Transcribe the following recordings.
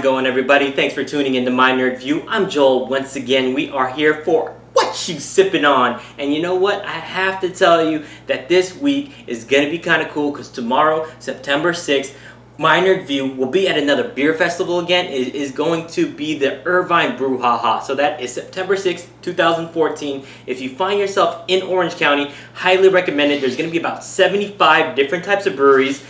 going, everybody? Thanks for tuning into My Nerd View. I'm Joel. Once again, we are here for What You Sippin' On. And you know what? I have to tell you that this week is going to be kind of cool because tomorrow, September 6th, My Nerd View will be at another beer festival again. It is going to be the Irvine Brouhaha. So that is September 6th, 2014. If you find yourself in Orange County, highly recommend it. There's going to be about 75 different types of breweries.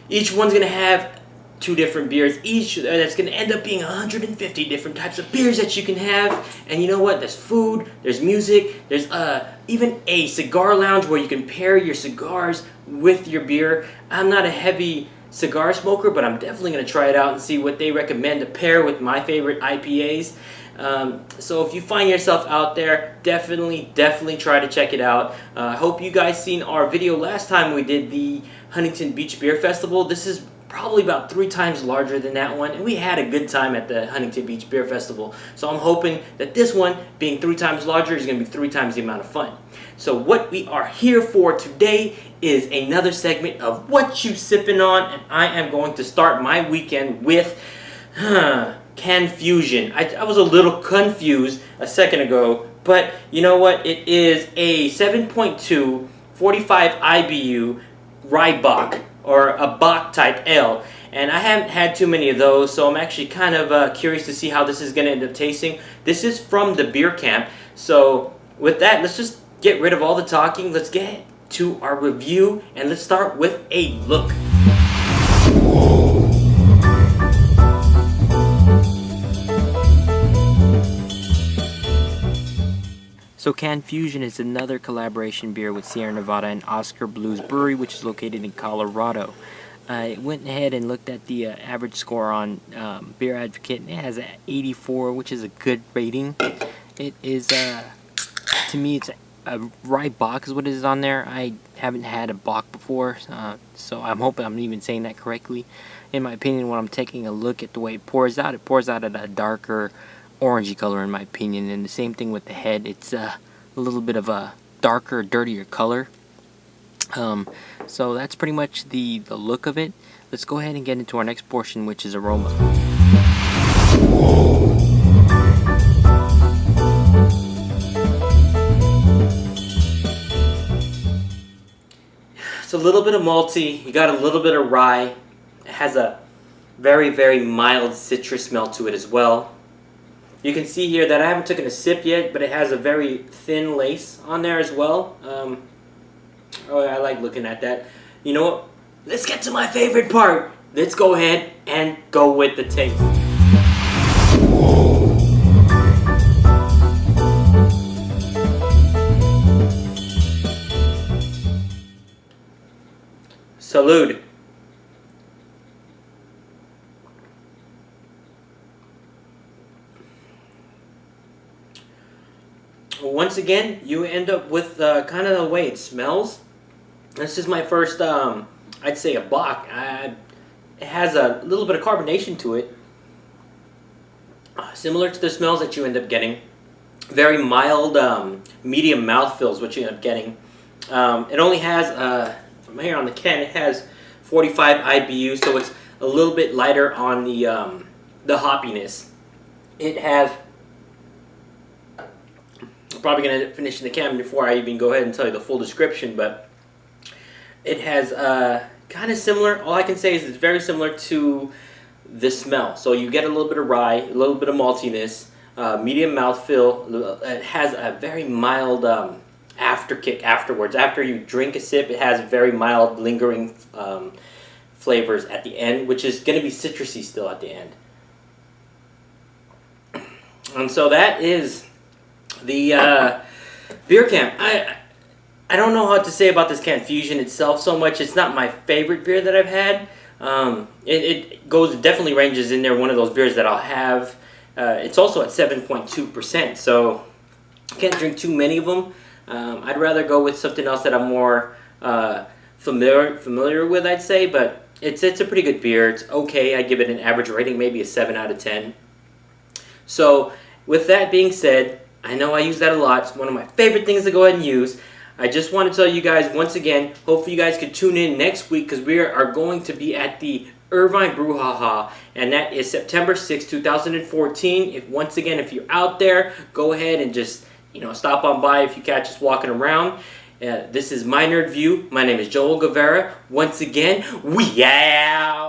Each one's going to have 2 different beers each. That's going to end up being 150 different types of beers that you can have. And you know what? There's food, there's music, there's even a cigar lounge where you can pair your cigars with your beer. I'm not a heavy cigar smoker, but I'm definitely going to try it out and see what they recommend to pair with my favorite IPAs. So if you find yourself out there, definitely try to check it out. I hope you guys seen our video last time we did the Huntington Beach Beer Festival. This is probably about 3 times larger than that one, and we had a good time at the Huntington Beach Beer Festival. So I'm hoping that this one, being 3 times larger, is going to be 3 times the amount of fun. So what we are here for today is another segment of What You Sippin' On, and I am going to start my weekend with CanFusion. I was a little confused a second ago, but you know what? It is a 7.2 45 IBU rye bock, or a bock type ale, and I haven't had too many of those, so I'm actually kind of curious to see how this is going to end up tasting. This is from the Beer Camp, so with that, let's just get rid of all the talking. Let's get to our review, and let's start with a look. So CanFusion is another collaboration beer with Sierra Nevada and Oscar Blues Brewery, which is located in Colorado. I went ahead and looked at the average score on Beer Advocate, and it has an 84, which is a good rating. It is, to me, it's a rye bock is what it is on there. I haven't had a bock before, so I'm hoping I'm even saying that correctly. In my opinion, when I'm taking a look at the way it pours out at a darker orangey color in my opinion, and the same thing with the head. It's a little bit of a darker, dirtier color. So that's pretty much the look of it. Let's go ahead and get into our next portion, which is aroma. It's a little bit of malty, you got a little bit of rye. It has a very mild citrus smell to it as well. You can see here that I haven't taken a sip yet, but it has a very thin lace on there as well. I like looking at that. You know what? Let's get to my favorite part. Let's go ahead and go with the taste. Salud. Once again, you end up with kind of the way it smells. This is my first, I'd say, a bock. It has a little bit of carbonation to it, similar to the smells that you end up getting. Very mild, medium mouthfeel is what you end up getting. It only has, from here on the can, it has 45 IBU, so it's a little bit lighter on the hoppiness. It has, I'm probably going to finish the can before I even go ahead and tell you the full description, but it has kind of similar, all I can say is it's very similar to the smell. So you get a little bit of rye, a little bit of maltiness, medium mouthfeel. It has a very mild afterkick afterwards. After you drink a sip, it has very mild lingering flavors at the end, which is going to be citrusy still at the end. And so that is the Beer Camp. I don't know how to say about this CanFusion itself so much. It's not my favorite beer that I've had. It definitely ranges in there, one of those beers that I'll have. It's also at 7.2%, so I can't drink too many of them. I'd rather go with something else that I'm more familiar with, I'd say, but it's a pretty good beer. It's okay. I give it an average rating, maybe a 7 out of 10. So with that being said, I know I use that a lot. It's one of my favorite things to go ahead and use. I just want to tell you guys once again, hopefully you guys could tune in next week because we are going to be at the Irvine Brouhaha, and that is September 6, 2014. Once again, if you're out there, go ahead and just stop on by if you catch us walking around. This is My Nerd View. My name is Joel Guevara. Once again, we out.